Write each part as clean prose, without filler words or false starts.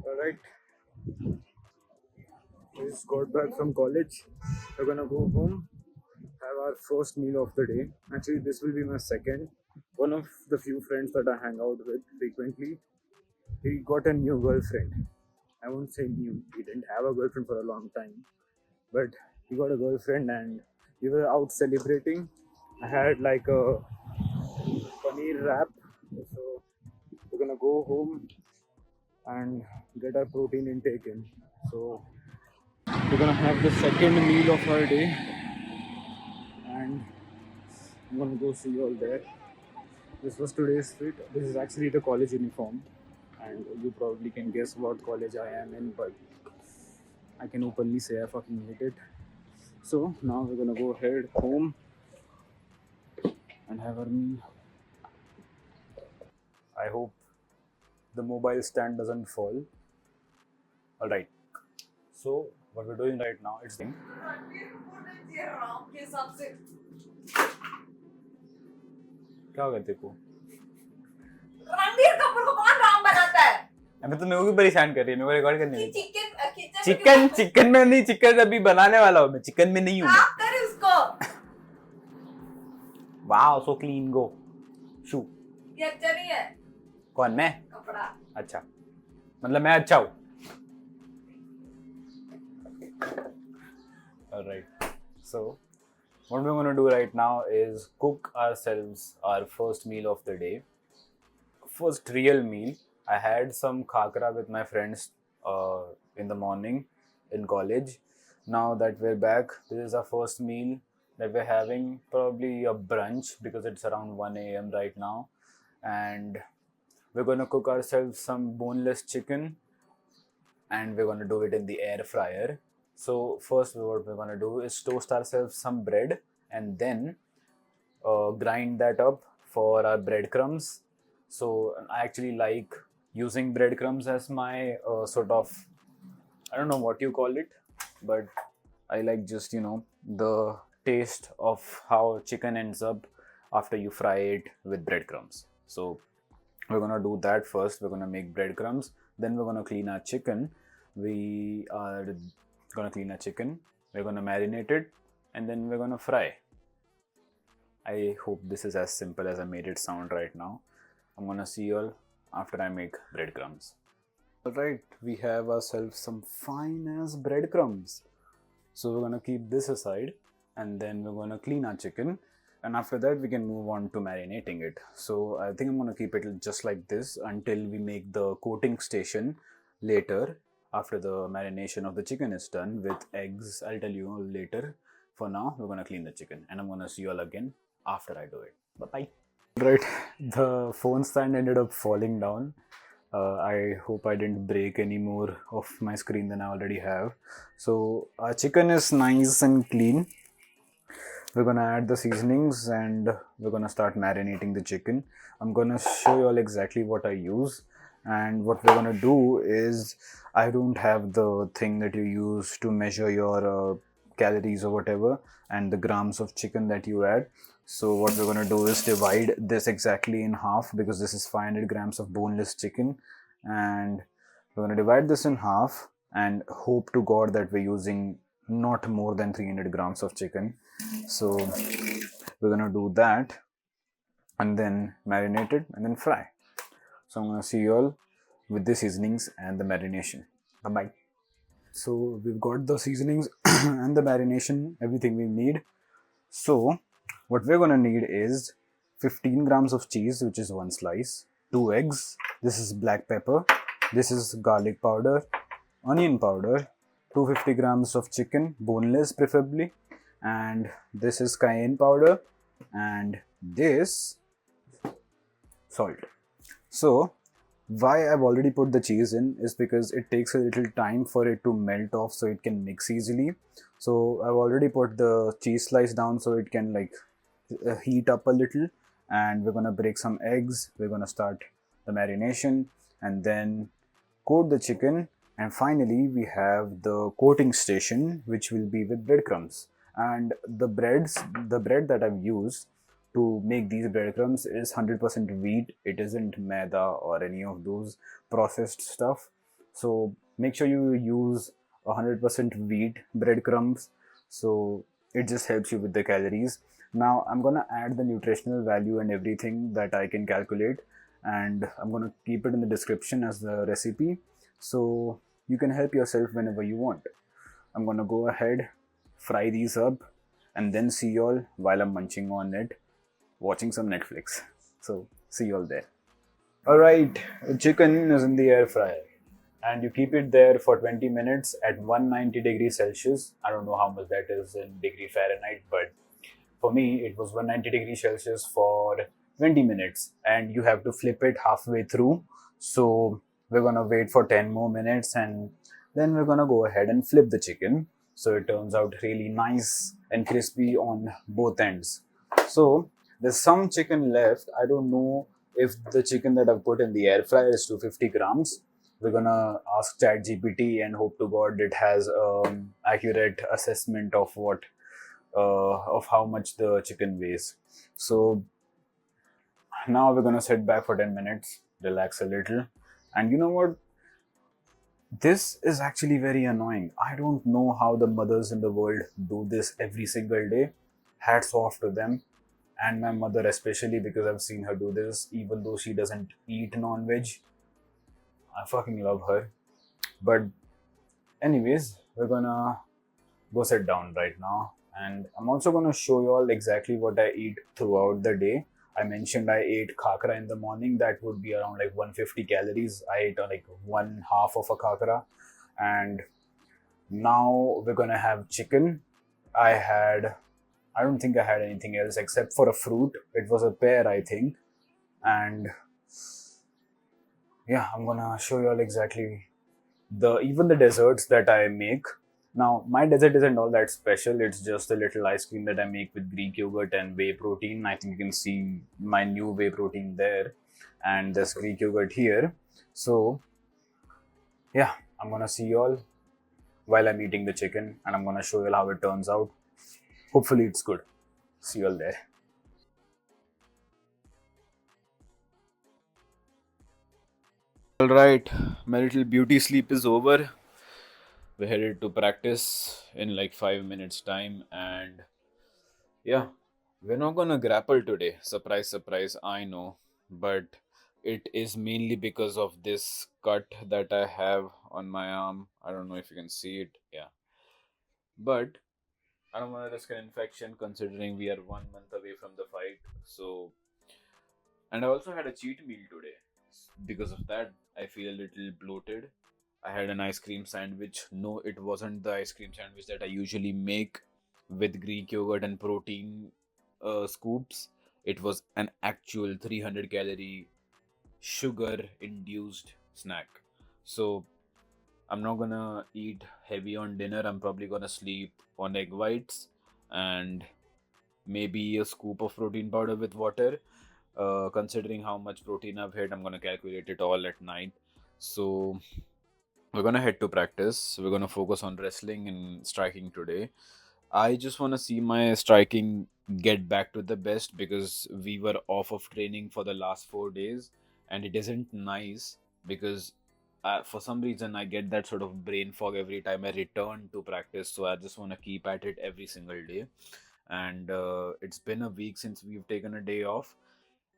Alright, we just got back from college. We're gonna go home, have our first meal of the day. Actually, this will be my second. One of the few friends that I hang out with frequently, he got a new girlfriend. I won't say new, he didn't have a girlfriend for a long time, but he got a girlfriend and we were out celebrating. I had like a paneer wrap, so we're gonna go home and get our protein intake in. So we're gonna have the second meal of our day, and I'm gonna go see you all there. This was today's fit. This is actually the college uniform, and you probably can guess what college I am in, but I can openly say I fucking hate it. So now we're gonna go ahead home and have our meal. I hope the mobile stand doesn't fall. Alright. So what we're doing right now is क्या हो गया तेरे को? रणबीर कपूर को कौन राम बनाता है? अबे तो मेरे को परेशान कर रही है, मेरे को रिकॉर्ड करने दे। चिकन में नहीं, चिकन अभी बनाने वाला हूँ मैं, चिकन में नहीं हूँ मैं। साफ कर उसको। वाओ, सो क्लीन, गो। शू। ये अच्छा नहीं है। कौन, मैं? कपड़ा। अच्छा, मतलब मैं अच्छा हूँ। Alright, so what we're gonna do right now is cook ourselves our first meal of the day. First real meal. I had some khakra with my friends in the morning in college. Now that we're back, this is our first meal that we're having, probably a brunch because it's around 1 a.m. right now. And we're gonna cook ourselves some boneless chicken and we're gonna do it in the air fryer. So first what we're gonna do is toast ourselves some bread and then grind that up for our breadcrumbs. So I actually like using breadcrumbs as my sort of, I don't know what you call it, but I like just, the taste of how chicken ends up after you fry it with breadcrumbs. So we're gonna do that first. We're gonna make breadcrumbs, then we're gonna clean our chicken. We are gonna clean our chicken, we're gonna marinate it, and then we're gonna fry. I hope this is as simple as I made it sound right now. I'm gonna see you all after I make breadcrumbs. Alright, we have ourselves some fine ass breadcrumbs. So we're gonna keep this aside and then we're gonna clean our chicken, and after that we can move on to marinating it. So I think I'm gonna keep it just like this until we make the coating station later. After the marination of the chicken is done with eggs, I'll tell you later. For now, we're gonna clean the chicken and I'm gonna see you all again after I do it. Bye-bye. Right, the phone stand ended up falling down. I hope I didn't break any more of my screen than I already have. So our chicken is nice and clean. We're gonna add the seasonings and we're gonna start marinating the chicken. I'm gonna show you all exactly what I use. And what we're gonna do is, I don't have the thing that you use to measure your calories or whatever and the grams of chicken that you add. So what we're gonna do is divide this exactly in half because this is 500 grams of boneless chicken, and we're gonna divide this in half and hope to God that we're using not more than 300 grams of chicken. So we're gonna do that and then marinate it and then fry. So I'm gonna see you all with the seasonings and the marination. Bye-bye. So we've got the seasonings and the marination, everything we need. So what we're gonna need is 15 grams of cheese, which is 1 slice, 2 eggs, this is black pepper, this is garlic powder, onion powder, 250 grams of chicken, boneless preferably, and this is cayenne powder, and this salt. So why I've already put the cheese in is because it takes a little time for it to melt off so it can mix easily. So I've already put the cheese slice down so it can like heat up a little, and we're gonna break some eggs, we're gonna start the marination and then coat the chicken, and finally we have the coating station which will be with breadcrumbs. And the bread that I've used to make these breadcrumbs is 100% wheat. It isn't maida or any of those processed stuff. So make sure you use 100% wheat breadcrumbs. So it just helps you with the calories. Now I'm gonna add the nutritional value and everything that I can calculate, and I'm gonna keep it in the description as the recipe, so you can help yourself whenever you want. I'm gonna go ahead, fry these up, and then see y'all while I'm munching on it, watching some Netflix. So see y'all there. Alright, chicken is in the air fryer and you keep it there for 20 minutes at 190 degrees Celsius. I don't know how much that is in degree Fahrenheit, but for me it was 190 degrees Celsius for 20 minutes, and you have to flip it halfway through. So we're gonna wait for 10 more minutes and then we're gonna go ahead and flip the chicken so it turns out really nice and crispy on both ends. So there's some chicken left. I don't know if the chicken that I've put in the air fryer is 250 grams. We're gonna ask ChatGPT and hope to God it has accurate assessment of what of how much the chicken weighs. So now we're gonna sit back for 10 minutes, relax a little, and you know what? This is actually very annoying. I don't know how the mothers in the world do this every single day. Hats off to them, and my mother especially, because I've seen her do this even though she doesn't eat non-veg. I fucking love her. But anyways, we're gonna go sit down right now, and I'm also gonna show you all exactly what I eat throughout the day. I mentioned I ate khakra in the morning. That would be around like 150 calories. I ate like one half of a khakra, and now we're gonna have chicken. I had, I don't think I had anything else except for a fruit. It was a pear, I think, and yeah, I'm gonna show you all exactly the even the desserts that I make. Now, my dessert isn't all that special. It's just a little ice cream that I make with Greek yogurt and whey protein. I think you can see my new whey protein there, and this Greek yogurt here. So, yeah, I'm gonna see you all while I'm eating the chicken, and I'm gonna show you all how it turns out. Hopefully, it's good. See you all there. All right, my little beauty sleep is over. We're headed to practice in like 5 minutes time, and yeah, we're not gonna grapple today. Surprise, surprise, I know. But it is mainly because of this cut that I have on my arm. I don't know if you can see it. Yeah. But I don't want to risk an infection considering we are 1 month away from the fight. So, and I also had a cheat meal today. Because of that, I feel a little bloated. I had an ice cream sandwich. No, it wasn't the ice cream sandwich that I usually make with Greek yogurt and protein scoops. It was an actual 300 calorie sugar induced snack. So I'm not gonna eat heavy on dinner. I'm probably gonna sleep on egg whites and maybe a scoop of protein powder with water. Considering how much protein I've had, I'm gonna calculate it all at night. So we're gonna head to practice. We're gonna focus on wrestling and striking today. I just wanna see my striking get back to the best because we were off of training for the last 4 days, and it isn't nice because for some reason I get that sort of brain fog every time I return to practice. So I just wanna keep at it every single day. And it's been a week since we've taken a day off,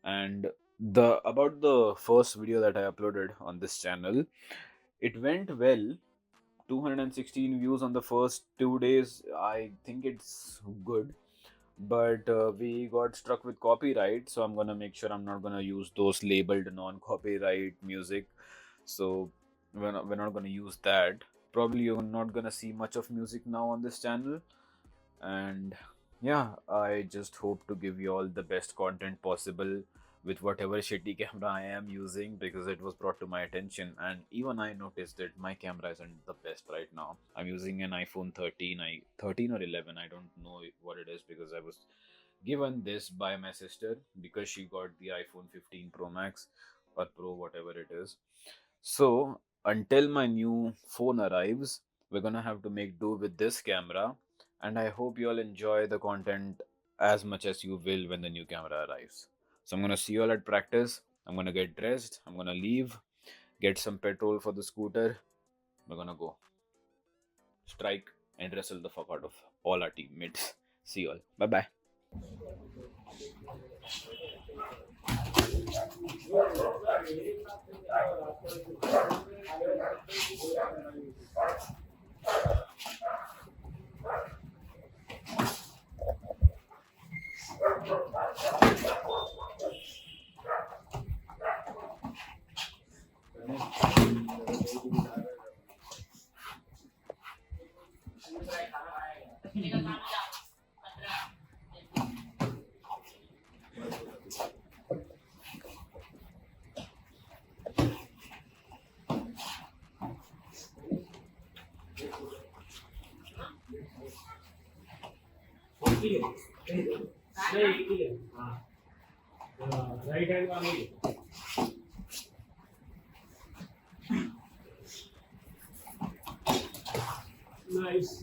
and the about the first video that I uploaded on this channel, it went well. 216 views on the first 2 days. I think it's good, but we got struck with copyright, so I'm gonna make sure I'm not gonna use those labeled non-copyright music. So we're not gonna use that. Probably you're not gonna see much of music now on this channel. And yeah, I just hope to give you all the best content possible with whatever shitty camera I am using, because it was brought to my attention and even I noticed that my camera isn't the best right now. I'm using an iPhone 13 or 11. I don't know what it is because I was given this by my sister because she got the iPhone 15 Pro Max or Pro, whatever it is. So until my new phone arrives, we're gonna have to make do with this camera, and I hope you all enjoy the content as much as you will when the new camera arrives. So I'm gonna see you all at practice. I'm gonna get dressed. I'm gonna leave, get some petrol for the scooter, we're gonna go strike and wrestle the fuck out of all our teammates. See you all. Bye bye. Right hand वाले nice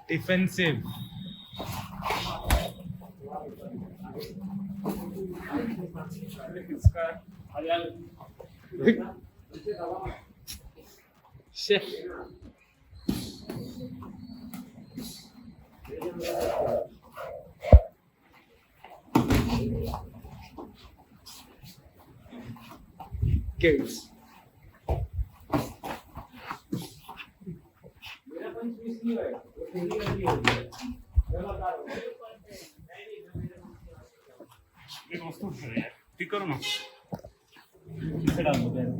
defensive Shit. Kids. मेरा पंच miss नहीं हुआ है वो तेरी वाली हो गई जमादार हो ये दोस्तों है यार ठीक करो ना इसे डाल दो यार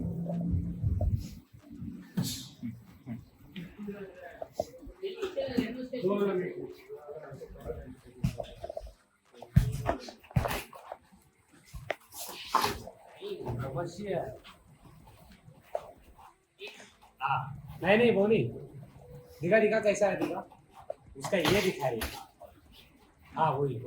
अवश्य हाँ नहीं वो नहीं दिखा दिखा कैसा है दिखा उसका ये दिखा रही हाँ वही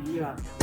Yeah.